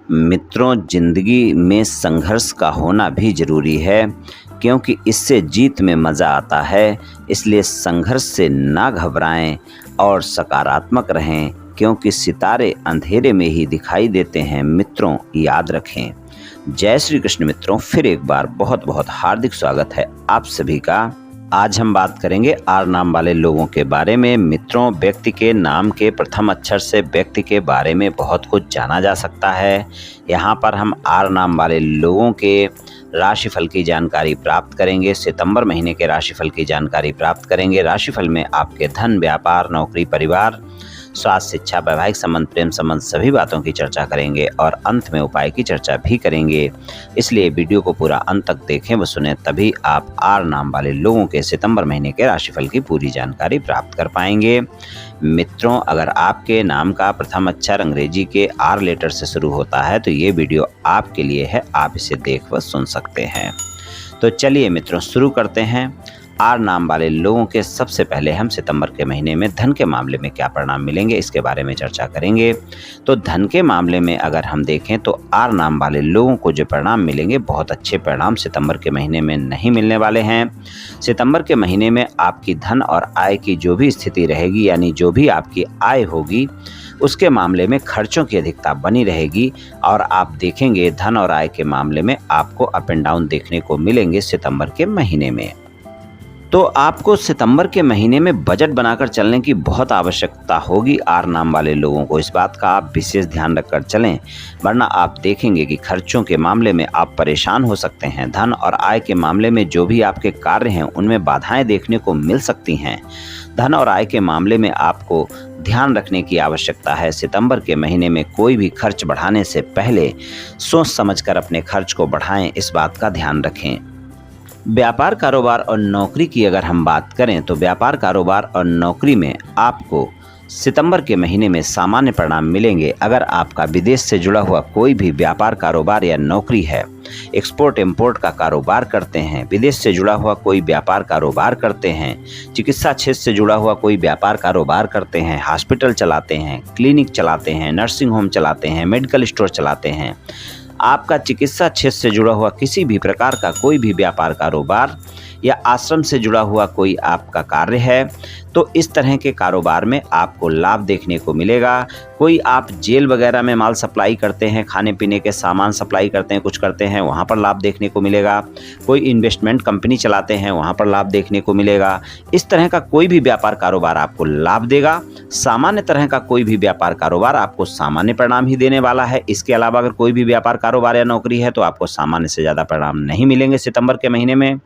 मित्रों, जिंदगी में संघर्ष का होना भी ज़रूरी है, क्योंकि इससे जीत में मज़ा आता है। इसलिए संघर्ष से ना घबराएं और सकारात्मक रहें, क्योंकि सितारे अंधेरे में ही दिखाई देते हैं। मित्रों, याद रखें। जय श्री कृष्ण। मित्रों, फिर एक बार बहुत बहुत हार्दिक स्वागत है आप सभी का। आज हम बात करेंगे आर नाम वाले लोगों के बारे में। मित्रों, व्यक्ति के नाम के प्रथम अक्षर से व्यक्ति के बारे में बहुत कुछ जाना जा सकता है। यहाँ पर हम आर नाम वाले लोगों के राशिफल की जानकारी प्राप्त करेंगे। सितंबर महीने के राशिफल की जानकारी प्राप्त करेंगे। राशिफल में आपके धन, व्यापार, नौकरी, परिवार, स्वास्थ्य, शिक्षा, वैवाहिक संबंध, प्रेम संबंध, सभी बातों की चर्चा करेंगे और अंत में उपाय की चर्चा भी करेंगे। इसलिए वीडियो को पूरा अंत तक देखें व सुने, तभी आप आर नाम वाले लोगों के सितंबर महीने के राशिफल की पूरी जानकारी प्राप्त कर पाएंगे। मित्रों, अगर आपके नाम का प्रथम अक्षर अंग्रेजी के आर लेटर से शुरू होता है तो ये वीडियो आपके लिए है, आप इसे देख व सुन सकते हैं। तो चलिए मित्रों, शुरू करते हैं। आर नाम वाले लोगों के सबसे पहले हम सितंबर के महीने में धन के मामले में क्या परिणाम मिलेंगे, इसके बारे में चर्चा करेंगे। तो धन के मामले में अगर हम देखें तो आर नाम वाले लोगों को जो परिणाम मिलेंगे, बहुत अच्छे परिणाम सितंबर के महीने में नहीं मिलने वाले हैं। सितंबर के महीने में आपकी धन और आय की जो भी स्थिति रहेगी, यानी जो भी आपकी आय होगी, उसके मामले में खर्चों की अधिकता बनी रहेगी और आप देखेंगे धन और आय के मामले में आपको अप एंड डाउन देखने को मिलेंगे सितंबर के महीने में। तो आपको सितंबर के महीने में बजट बनाकर चलने की बहुत आवश्यकता होगी आर नाम वाले लोगों को। इस बात का आप विशेष ध्यान रखकर चलें, वरना आप देखेंगे कि खर्चों के मामले में आप परेशान हो सकते हैं। धन और आय के मामले में जो भी आपके कार्य हैं उनमें बाधाएं देखने को मिल सकती हैं। धन और आय के मामले में आपको ध्यान रखने की आवश्यकता है। सितंबर के महीने में कोई भी खर्च बढ़ाने से पहले सोच समझकर अपने खर्च को बढ़ाएं, इस बात का ध्यान रखें। व्यापार, कारोबार और नौकरी की अगर हम बात करें तो व्यापार, कारोबार और नौकरी में आपको सितंबर के महीने में सामान्य परिणाम मिलेंगे। अगर आपका विदेश से जुड़ा हुआ कोई भी व्यापार, कारोबार या नौकरी है, एक्सपोर्ट इंपोर्ट का कारोबार करते हैं, विदेश से जुड़ा हुआ कोई व्यापार कारोबार करते हैं, चिकित्सा क्षेत्र से जुड़ा हुआ कोई व्यापार कारोबार करते हैं, हॉस्पिटल चलाते हैं, क्लिनिक चलाते हैं, नर्सिंग होम चलाते हैं, मेडिकल स्टोर चलाते हैं, आपका चिकित्सा क्षेत्र से जुड़ा हुआ किसी भी प्रकार का कोई भी व्यापार, कारोबार या आश्रम से जुड़ा हुआ कोई आपका कार्य है, तो इस तरह के कारोबार में आपको लाभ देखने को मिलेगा। कोई आप जेल वगैरह में माल सप्लाई करते हैं, खाने पीने के सामान सप्लाई करते हैं, कुछ करते हैं, वहाँ पर लाभ देखने को मिलेगा। कोई इन्वेस्टमेंट कंपनी चलाते हैं, वहाँ पर लाभ देखने को मिलेगा। इस तरह का कोई भी व्यापार, कारोबार आपको लाभ देगा। सामान्य तरह का कोई भी व्यापार, कारोबार आपको सामान्य परिणाम ही देने वाला है। इसके अलावा अगर कोई भी व्यापार, कारोबार या नौकरी है तो आपको सामान्य से ज़्यादा परिणाम नहीं मिलेंगे सितंबर के महीने में।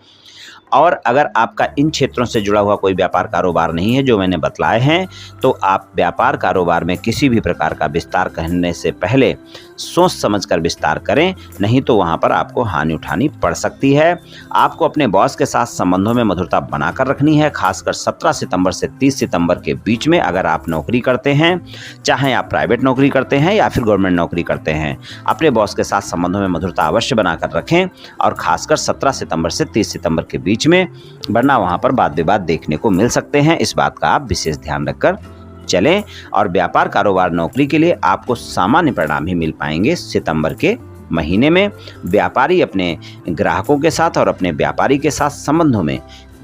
और अगर आपका इन क्षेत्रों से जुड़ा हुआ कोई व्यापार, कारोबार नहीं है जो मैंने बतलाए हैं, तो आप व्यापार, कारोबार में किसी भी प्रकार का विस्तार करने से पहले सोच समझकर विस्तार करें, नहीं तो वहां पर आपको हानि उठानी पड़ सकती है। आपको अपने बॉस के साथ संबंधों में मधुरता बनाकर रखनी है, खासकर 17 सितंबर से 30 सितंबर के बीच में। अगर आप नौकरी करते हैं, चाहे आप प्राइवेट नौकरी करते हैं या फिर गवर्नमेंट नौकरी करते हैं, अपने बॉस के साथ संबंधों में मधुरता अवश्य बनाकर रखें, और खासकर 17 सितंबर से 30 सितंबर के बीच में, वरना वहां पर वाद विवाद देखने को मिल सकते हैं। इस बात का आप विशेष ध्यान रखकर चलें। और व्यापार, कारोबार, नौकरी के लिए आपको सामान्य परिणाम ही मिल पाएंगे सितंबर के महीने में। व्यापारी अपने ग्राहकों के साथ और अपने व्यापारी के साथ संबंधों में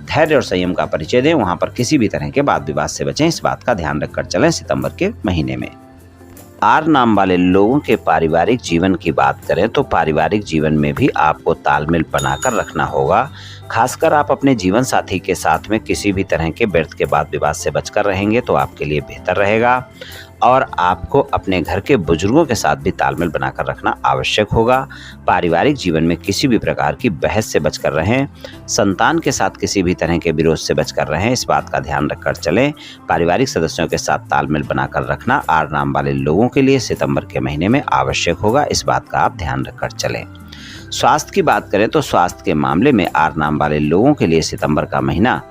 धैर्य और संयम का परिचय दें। वहां पर किसी भी तरह के वाद विवाद से बचें, इस बात का ध्यान रखकर चलें सितंबर के महीने में। आर नाम वाले लोगों के पारिवारिक जीवन की बात करें तो पारिवारिक जीवन में भी आपको तालमेल बनाकर रखना होगा। खासकर आप अपने जीवन साथी के साथ में किसी भी तरह के व्यर्थ के वाद विवाद से बचकर रहेंगे तो आपके लिए बेहतर रहेगा। और आपको अपने घर के बुजुर्गों के साथ भी तालमेल बनाकर रखना आवश्यक होगा। पारिवारिक जीवन में किसी भी प्रकार की बहस से बचकर रहें। संतान के साथ किसी भी तरह के विरोध से बचकर रहें, इस बात का ध्यान रखकर चलें। पारिवारिक सदस्यों के साथ तालमेल बनाकर रखना आर नाम वाले लोगों के लिए सितंबर के महीने में आवश्यक होगा, इस बात का आप ध्यान रखकर चलें। स्वास्थ्य की बात करें तो स्वास्थ्य के मामले में आर नाम वाले लोगों के लिए सितंबर का महीना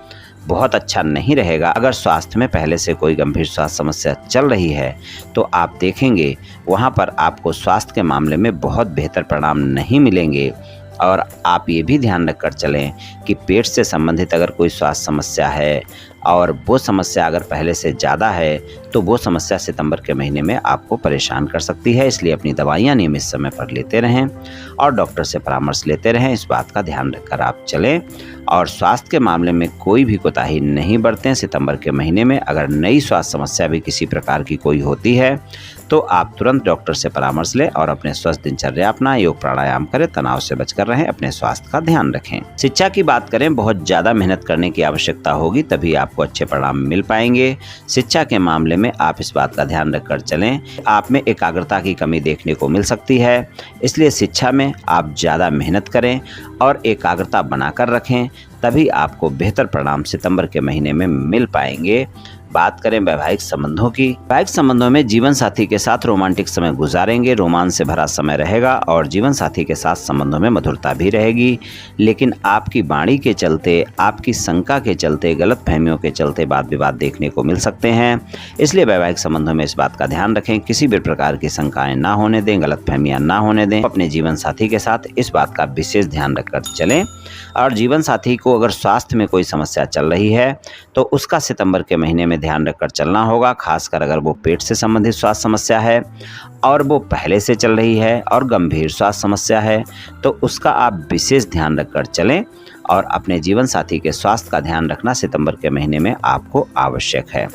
बहुत अच्छा नहीं रहेगा। अगर स्वास्थ्य में पहले से कोई गंभीर स्वास्थ्य समस्या चल रही है तो आप देखेंगे वहां पर आपको स्वास्थ्य के मामले में बहुत बेहतर परिणाम नहीं मिलेंगे। और आप ये भी ध्यान रखकर चलें कि पेट से संबंधित अगर कोई स्वास्थ्य समस्या है और वो समस्या अगर पहले से ज़्यादा है तो वो समस्या सितंबर के महीने में आपको परेशान कर सकती है। इसलिए अपनी दवाइयाँ नियमित समय पर लेते रहें और डॉक्टर से परामर्श लेते रहें। इस बात का ध्यान रखकर आप चलें और स्वास्थ्य के मामले में कोई भी कोताही नहीं बरतें। सितंबर के महीने में अगर नई स्वास्थ्य समस्या भी किसी प्रकार की कोई होती है तो आप तुरंत डॉक्टर से परामर्श लें और अपने स्वस्थ दिनचर्या अपनाएं, योग प्राणायाम करें, तनाव से बचकर रहें, अपने स्वास्थ्य का ध्यान रखें। शिक्षा की बात करें, बहुत ज़्यादा मेहनत करने की आवश्यकता होगी तभी आपको अच्छे परिणाम मिल पाएंगे। शिक्षा के मामले में आप इस बात का ध्यान रखकर चलें, आप में एकाग्रता की कमी देखने को मिल सकती है। इसलिए शिक्षा में आप ज़्यादा मेहनत करें और एकाग्रता बनाकर रखें, तभी आपको बेहतर परिणाम सितंबर के महीने में मिल पाएंगे। बात करें वैवाहिक संबंधों की, वैवाहिक संबंधों में जीवन साथी के साथ रोमांटिक समय गुजारेंगे, रोमांच से भरा समय रहेगा और जीवन साथी के साथ संबंधों में मधुरता भी रहेगी। लेकिन आपकी वाणी के चलते, आपकी शंका के चलते, गलत फहमियों के चलते वाद विवाद देखने को मिल सकते हैं। इसलिए वैवाहिक संबंधों में इस बात का ध्यान रखें, किसी भी प्रकार की शंकाएं ना होने दें, गलत फहमियां ना होने दें। अपने जीवन साथी के साथ इस बात का विशेष ध्यान रखकर चलें और जीवन साथी को अगर स्वास्थ्य में कोई समस्या चल रही है तो उसका सितंबर के महीने में ध्यान रखकर चलना होगा। खासकर अगर वो पेट से संबंधित स्वास्थ्य समस्या है और वो पहले से चल रही है और गंभीर स्वास्थ्य समस्या है तो उसका आप विशेष ध्यान रखकर चलें और अपने जीवन साथी के स्वास्थ्य का ध्यान रखना सितंबर के महीने में आपको आवश्यक है।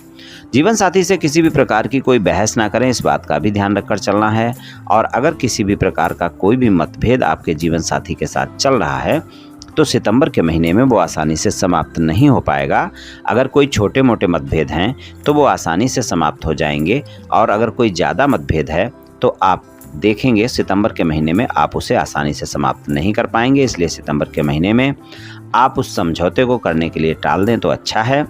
जीवन साथी से किसी भी प्रकार की कोई बहस ना करें, इस बात का भी ध्यान रखकर चलना है। और अगर किसी भी प्रकार का कोई भी मतभेद आपके जीवन साथी के साथ चल रहा है तो सितंबर के महीने में वो आसानी से समाप्त नहीं हो पाएगा। अगर कोई छोटे मोटे मतभेद हैं तो वो आसानी से समाप्त हो जाएंगे और अगर कोई ज़्यादा मतभेद है तो आप देखेंगे सितंबर के महीने में आप उसे आसानी से समाप्त नहीं कर पाएंगे। इसलिए सितंबर के महीने में आप उस समझौते को करने के लिए टाल दें तो अच्छा है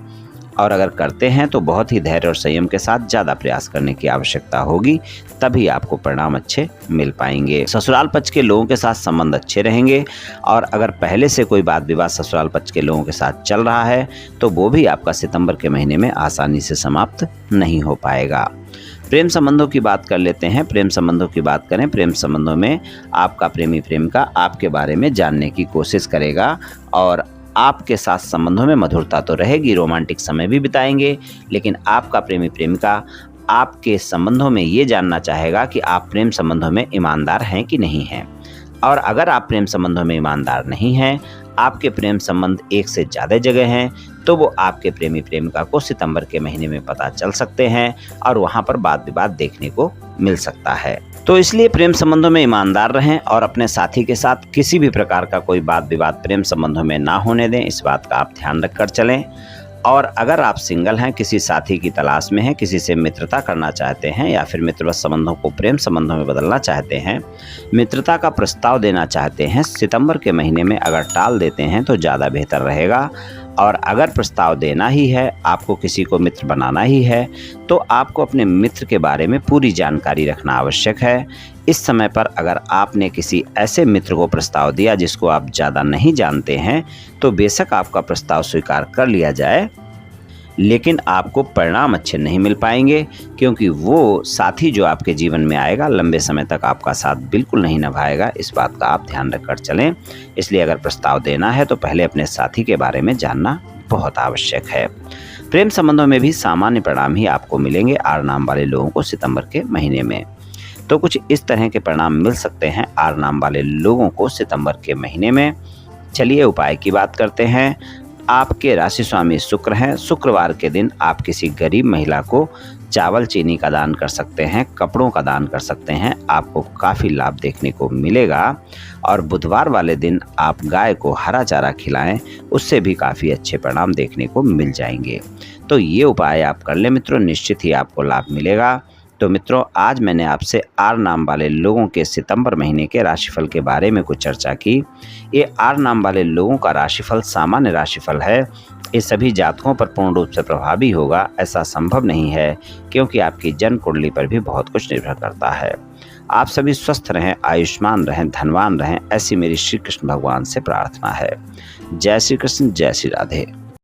और अगर करते हैं तो बहुत ही धैर्य और संयम के साथ ज़्यादा प्रयास करने की आवश्यकता होगी, तभी आपको परिणाम अच्छे मिल पाएंगे। ससुराल पक्ष के लोगों के साथ संबंध अच्छे रहेंगे और अगर पहले से कोई वाद विवाद ससुराल पक्ष के लोगों के साथ चल रहा है तो वो भी आपका सितंबर के महीने में आसानी से समाप्त नहीं हो पाएगा। प्रेम संबंधों की बात कर लेते हैं। प्रेम संबंधों की बात करें, प्रेम संबंधों में आपका प्रेमी प्रेमिका आपके बारे में जानने की कोशिश करेगा और आपके साथ संबंधों में मधुरता तो रहेगी, रोमांटिक समय भी बिताएंगे, लेकिन आपका प्रेमी प्रेमिका आपके संबंधों में ये जानना चाहेगा कि आप प्रेम संबंधों में ईमानदार हैं कि नहीं हैं। और अगर आप प्रेम संबंधों में ईमानदार नहीं हैं, आपके प्रेम संबंध एक से ज़्यादा जगह हैं, तो वो आपके प्रेमी प्रेमिका को सितंबर के महीने में पता चल सकते हैं और वहाँ पर वाद विवाद देखने को मिल सकता है। तो इसलिए प्रेम संबंधों में ईमानदार रहें और अपने साथी के साथ किसी भी प्रकार का कोई वाद विवाद प्रेम संबंधों में ना होने दें, इस बात का आप ध्यान रखकर चलें। और अगर आप सिंगल हैं, किसी साथी की तलाश में हैं, किसी से मित्रता करना चाहते हैं या फिर मित्रवत संबंधों को प्रेम संबंधों में बदलना चाहते हैं, मित्रता का प्रस्ताव देना चाहते हैं, सितंबर के महीने में अगर टाल देते हैं तो ज़्यादा बेहतर रहेगा। और अगर प्रस्ताव देना ही है, आपको किसी को मित्र बनाना ही है, तो आपको अपने मित्र के बारे में पूरी जानकारी रखना आवश्यक है। इस समय पर अगर आपने किसी ऐसे मित्र को प्रस्ताव दिया जिसको आप ज़्यादा नहीं जानते हैं तो बेशक आपका प्रस्ताव स्वीकार कर लिया जाए, लेकिन आपको परिणाम अच्छे नहीं मिल पाएंगे क्योंकि वो साथी जो आपके जीवन में आएगा लंबे समय तक आपका साथ बिल्कुल नहीं निभाएगा। इस बात का आप ध्यान रखकर चलें। इसलिए अगर प्रस्ताव देना है तो पहले अपने साथी के बारे में जानना बहुत आवश्यक है। प्रेम संबंधों में भी सामान्य परिणाम ही आपको मिलेंगे आर नाम वाले लोगों को सितंबर के महीने में। तो कुछ इस तरह के परिणाम मिल सकते हैं आर नाम वाले लोगों को सितंबर के महीने में। चलिए उपाय की बात करते हैं। आपके राशि स्वामी शुक्र हैं। शुक्रवार के दिन आप किसी गरीब महिला को चावल चीनी का दान कर सकते हैं, कपड़ों का दान कर सकते हैं, आपको काफ़ी लाभ देखने को मिलेगा। और बुधवार वाले दिन आप गाय को हरा चारा खिलाएं, उससे भी काफ़ी अच्छे परिणाम देखने को मिल जाएंगे। तो ये उपाय आप कर लें मित्रों, निश्चित ही आपको लाभ मिलेगा। तो मित्रों, आज मैंने आपसे आर नाम वाले लोगों के सितंबर महीने के राशिफल के बारे में कुछ चर्चा की। ये आर नाम वाले लोगों का राशिफल सामान्य राशिफल है। ये सभी जातकों पर पूर्ण रूप से प्रभावी होगा ऐसा संभव नहीं है, क्योंकि आपकी जन्म कुंडली पर भी बहुत कुछ निर्भर करता है। आप सभी स्वस्थ रहें, आयुष्मान रहें, धनवान रहें, ऐसी मेरी श्री कृष्ण भगवान से प्रार्थना है। जय श्री कृष्ण, जय श्री राधे।